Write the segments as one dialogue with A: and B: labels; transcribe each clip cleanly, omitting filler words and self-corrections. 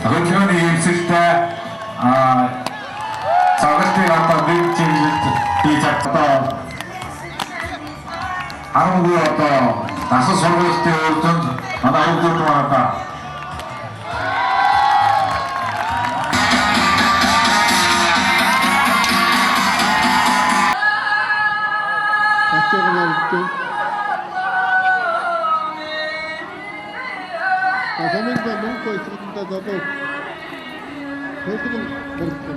A: Hükümet yüksekte Sağlıklı hatta büyük diyecekte Arungu hatta nasıl sorgusu diyorsun? Bana Arungu hatta.
B: Kazanınca mum koyduğunda zaten hepsinin kırıktı.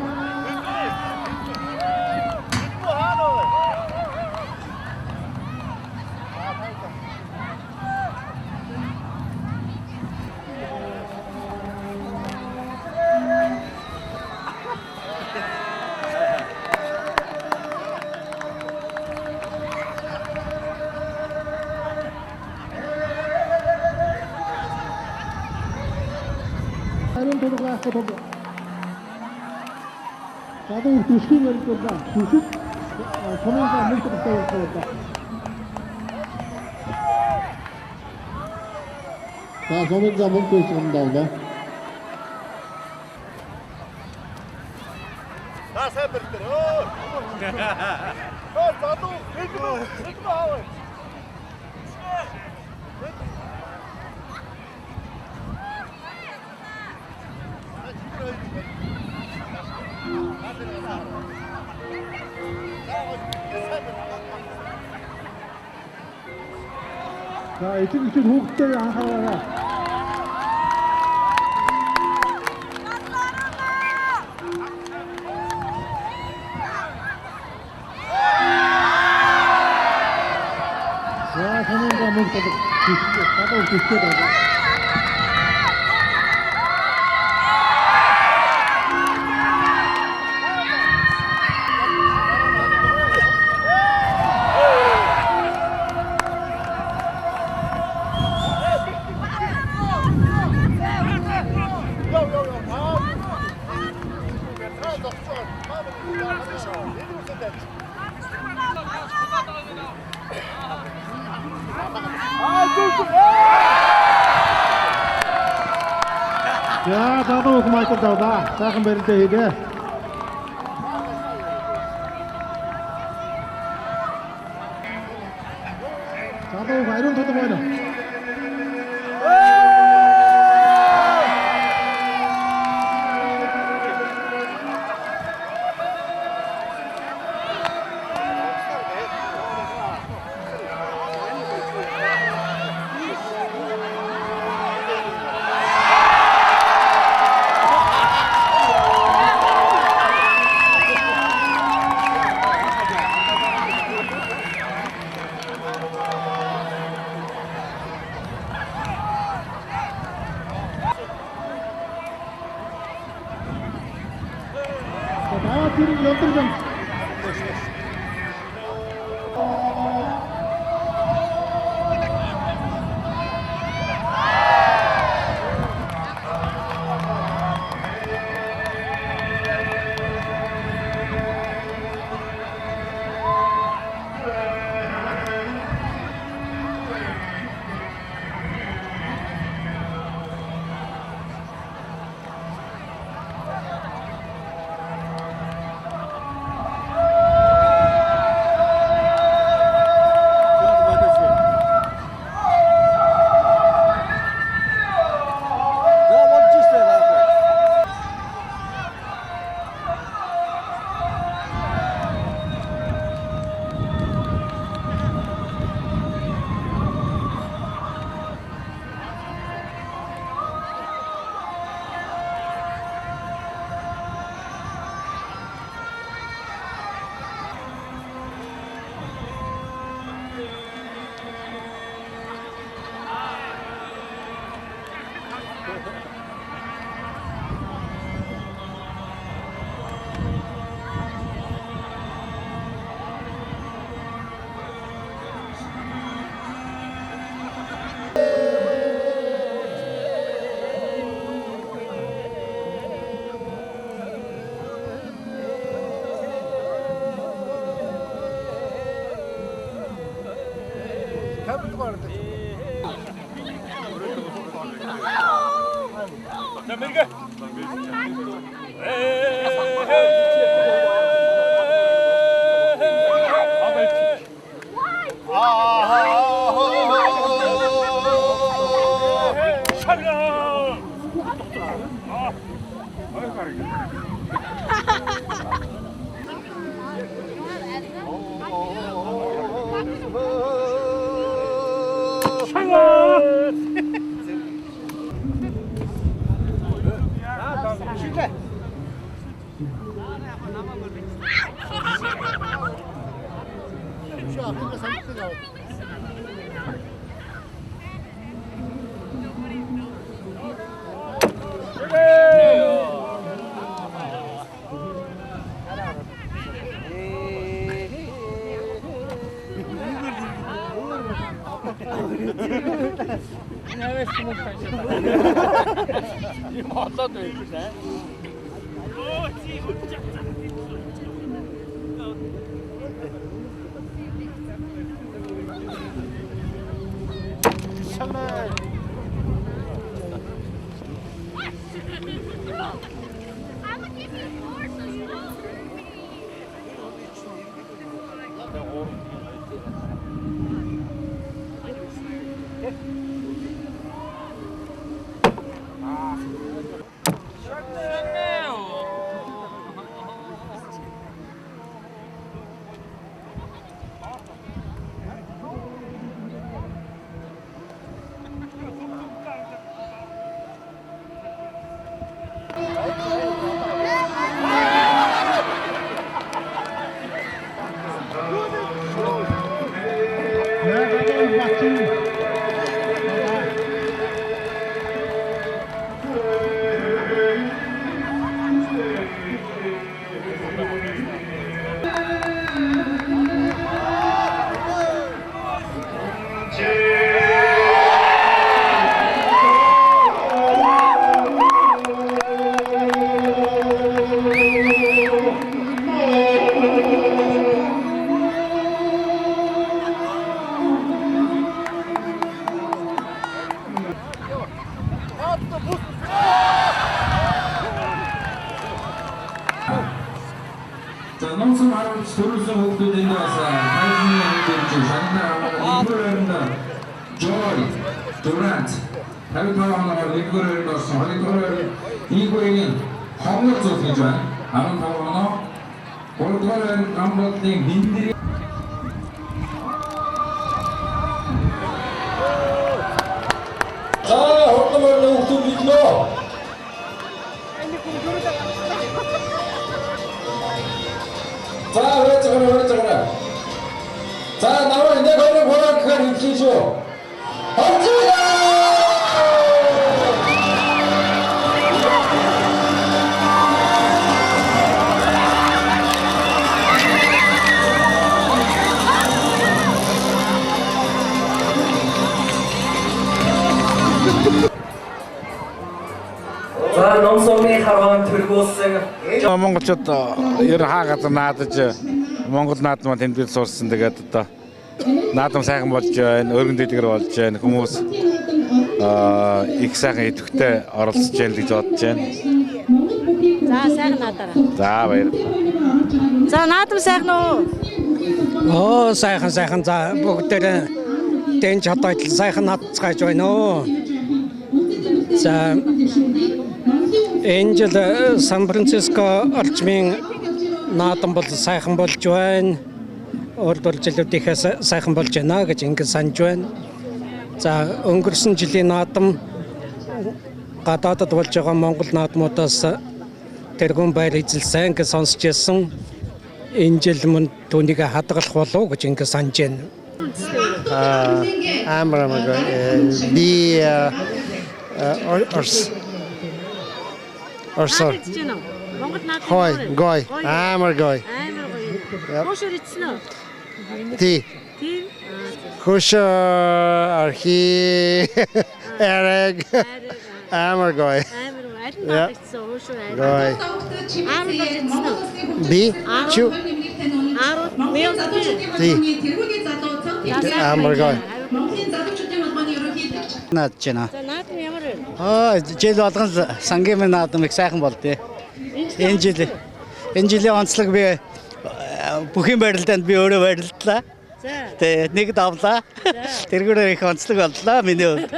B: Aynen doğru ayakta topu. Zaten düştüğüm yerinde düşüp sonunda mülk tutuştu. Daha sonunda mülk tutuştu oldu.
C: Daha sen biriktir. Zaten hükmü hava.
B: 자, 이쪽 호흡대를 하나. 자, 선행과 한번 주시죠. 자, 다도 그만 끝나다. 작은 베리 때 이제. 다도 이런 것도 뭐야? 다 뒤로 연들점.
C: 자, 메리가. Şu akıllı sanki de
A: 자, 농성 하루 서울서 목표된 것은 탈진의 행동주 잔나 이거를 조이 도란트 탈파왕을 이거를 넣어서 이거를 이거에는 홍역 소피전 아는 파워너 골고루 감독된 민들이 자, 헛금을 넣고 비키고 자, 그래. 자, 나와 내 거를 보라 그걸 익히죠. 험지야!
D: За номсогны харван төргөөсөн
B: Монголчууд ер хаагаад наадаж Монгол наадмаа тэмдэглэж сурсан. Тэгээд одоо наадам сайхан болж байна, өргөн дэдгэр болж байна. Хүмүүс их сайхан идэвхтэй оролцож байна гэж бодож байна.
E: За сайхан наадаараа.
B: За баярлалаа.
E: За наадам сайхан уу?
F: Сайхан за бүгдээрээ дэнж хатаад сайхан наацгааж байна уу. За энэ жил Сан Франциско орчмын наадам бол сайхан болж байна. Урд жилүүдийнхээс сайхан болж байна гэж ингэж санаж байна. За өнгөрсөн жилийн наадам гадаадд болж байгаа Монгол наадмуудаас тэргүүн байр эзэлсэн гэж сонсч байсан. Энэ жил мөн түүнийг хадгалах болов гэж ингэ санаж байна.
G: Амар би орсор
E: Монгол наадам.
G: гой амар гой
E: Хошор ицсэн үү?
G: ти хош архи эрэг амар гой
E: Амар ицсэн хошор амар.
G: гой
E: Амар ицсэн үү?
G: би чу
E: Аар мейл
G: ти амар гой
F: Наадчина.
E: За наадам ямар вэ?
F: Жил болгон сангийн наадам их сайхан болдё. Энэ жилийн онцлог би бүхэн барилдаанд би өөрөө барилдлаа. Тэ нэг давлаа. Тэргээр их онцлог боллоо миний хувьд.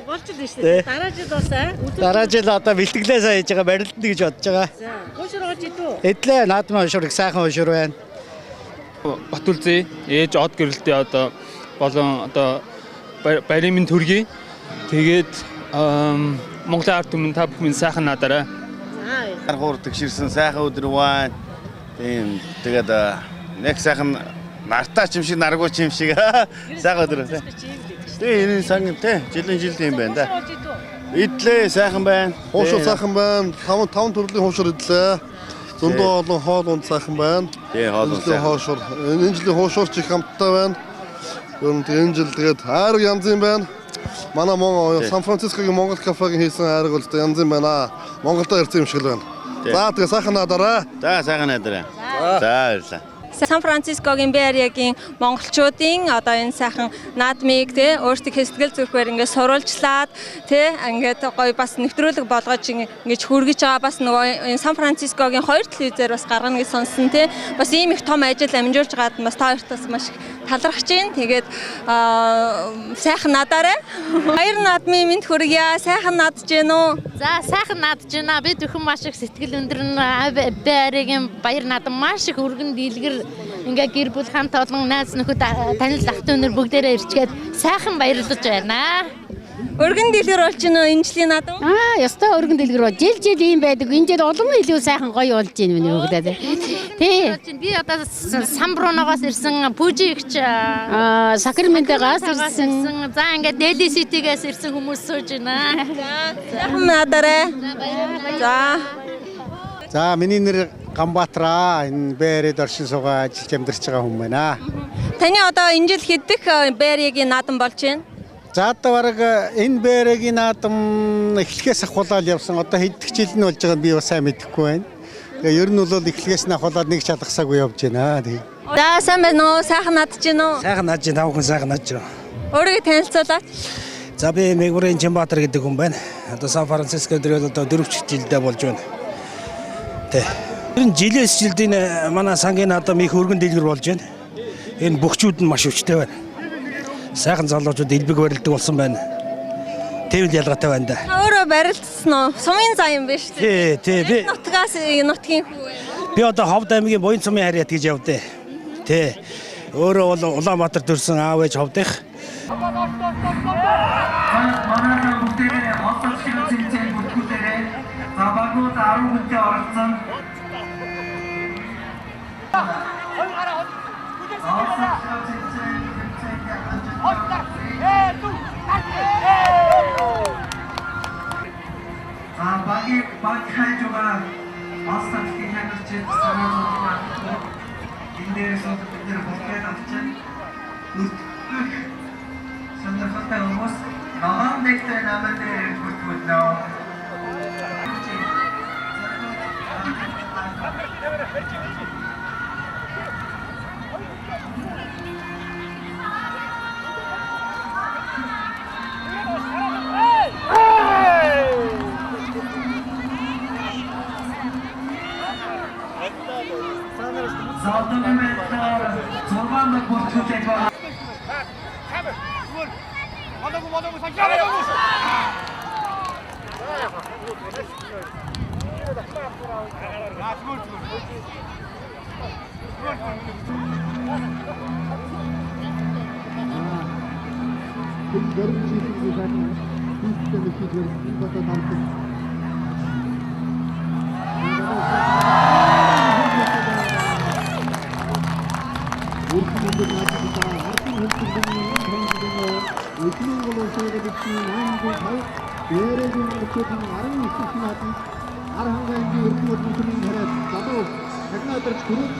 E: Болж л шүү дээ. Дараа жил бас
F: Дараа жил одоо бэлтгэлээ сайн хийж байгаа барилдана гэж бодож байгаа.
E: За, уушир гож идүү.
F: Эдлээ наадмын уушир их сайхан уушир байна.
H: Батүлзээ ээж од гэрэлтэй одоо болон одоо баярын минь төргий. Тэгээд Монголын ард түмэн та бүхэн сайхан надараа.
I: Аргуур тэгшэрсэн сайхан өдөр байна. Тийм тэгээд нэг сайхан нартаа ч юм шиг наргуу ч юм шиг сайхан өдөр байна. Тийм энэ сан тийм жилийн тийм байна да. Идлээ сайхан байна.
C: Хуушур сайхан байна. 5 төрлийн хуушур идлээ. Зөндөө олон хоол унд сайхан байна.
I: Тийм хоол унд сайхан.
C: Хуушур. Энэ жилийн хуушур ч их хамттай байна. Ер нь энэ жил тэгээд хайр янз юм байна. Манай Сан Францискогийн Монгол кафегийн хийсэн хайрг бол янз юм байна. Монголдо ирсэн юм шиг л байна. За тэгээд сайхан надараа.
I: За сайхан надараа. За баярлалаа.
J: Сан Францискогийн Бэй Ареагийн монголчуудын одоо энэ сайхан наадмыг тий өөрсдөө хэсэгэл зүрхээр ингээд сурвалжлаад тий ингээд гоё бас нэвтрүүлэг болгож ингээд хүргэж байгаа бас нөгөө энэ Сан Францискогийн 2 телевизээр бас гаргана гэж сонссон тий бас ийм их том ажил амжуулж байгаад бас та хоёртаас маш талархаж байна. Тэгээд сайхан надараа. Баяр наадмын мэд хүргье. Сайхан наадж гэнэ үү?
E: За, сайхан наадж байна. Би зөвхөн маш их сэтгэл өндөр Бэй Ареагийн баяр наадам маш их өргөн дийлгэр ингээ гэр бүл хамт олон найз нөхөд танил ах トゥ өнөр бүгдээрээ ирчгээд сайхан баярлаж байна.
J: Өргөн дэлгэр болж гинөө энэ жилийн наадам?
E: Ястай өргөн дэлгэр бол жил ийм байдаг. Энэ жил улам илүү сайхан гоё болж байна миний бүгдээ. Тий. Би одоо Самбруноогоос ирсэн, Пүжигч, Сакраментогоос ирсэн. За ингээ Дели Ситигээс ирсэн хүмүүс сууж байна.
J: Сайхан надараа. За.
F: За миний нэр Гамбатраа. Энэ Бэй Ареад оршин суугаа ажиллаж амьдарч байгаа хүн байна.
J: Таны одоо энэ жил хэддэх Бэй Ареагийн наадам болж байна?
F: За одоо бараг энэ Бэй Ареагийн наадам эхлэхээс ахуулаад явсан. Одоо хэддэх жил нь болж байгааг би бас сайн мэдэхгүй байна. Тэгээ ер нь бол эхлэхээс нь ахуулаад нэг шалгасаагүй явж байна. Тэгээ.
J: За сайн байна уу? Сайхан наадж байна уу?
F: Сайхан наадж байна. Тавхан сайхан наадж байна.
J: Өөрийгөө танилцуулаад.
F: За би Мегурын Чимбатар гэдэг хүн байна. Одоо Сан Францискод одоо 4 жилдээ болж байна. Тэ. Энэ жилээс жилд энэ манай сангийн наадам их өргөн дэлгэр болж байна. Энэ бөхчүүд нь маш өвчтэй байна. Сайхан залуучууд элбэг барилдаг болсон байна. Тэвэл ялгаатай байна да.
J: Өөрөө барилдсан уу? Сумын заа юм байна шүү дээ.
F: Тий, би
J: нутгаас нутгийн хүү байна.
F: Би одоо Ховд аймгийн Буян сумын харьяат гэж явдээ. Тий. Өөрөө бол Улаанбаатар төрсэн аав ээж Ховдынх.
K: Манай бүгдээ хосол шиг зэмцэн бүтгэлээрээ за багууд 10 хүнтэй оролцсон. Баг хайж байгаа Астахын хангалтч санаанд энэ дээрээс бид нэр болоод авчихсан. Нүтгэх сонирхолтой хүмүүс ногоон дээгтэй намын дээр бүртгүүлнэ.
C: Архангайгийн өргөн өдрийн хараад залуу технологич гүрэн